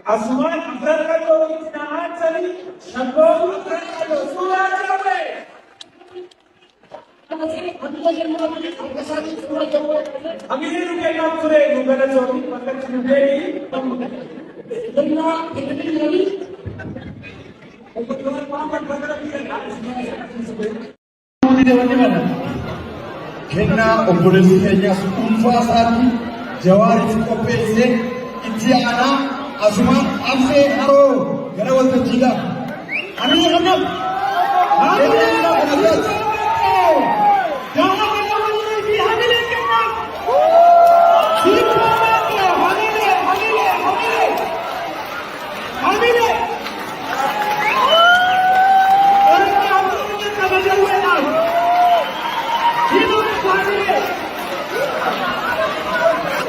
Asman Afzal ka to itinahan sali Shambol Afzal ka to surat jawe Amine ruke naam sure Google chori pakat chudeli Denna ekadini Obat pamat bagara pian Kenna operasi kenya unfasati Jawari kopese Itiana Asman Amse Haro Garawat Jiga Ani Hamam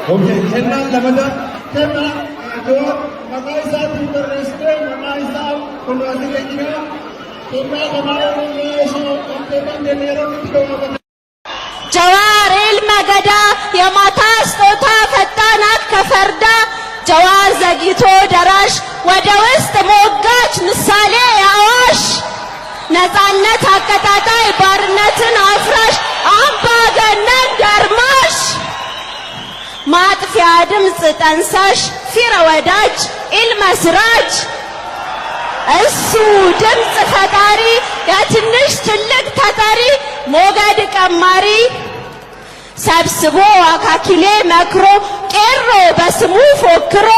Okay, Kenna Lamada Kenna Makaisa Timber-Leste, Makaisa Konwasi Kenya, Kenna Kamara Nation, Kenna Denero Jawar Ilmagada Yamata Stota Fatanat Kafarda Jawar Zagito Darash Wada West Mogach Misale Awash Nazanet Hakatatay Barnatin Afrash Ambaganan Darmash ማጥፊያ ድምጽ ጠንሳሽ ፊራ ወዳጅ ኢልመስራች እሱ ድምጽ ፈጣሪ ያትንሽ ትልቅ ታታሪ ሞገድ ቀማሪ ሰብስቦ አካኪሌ መክሮ ቄሮ በስሙ ፎክሮ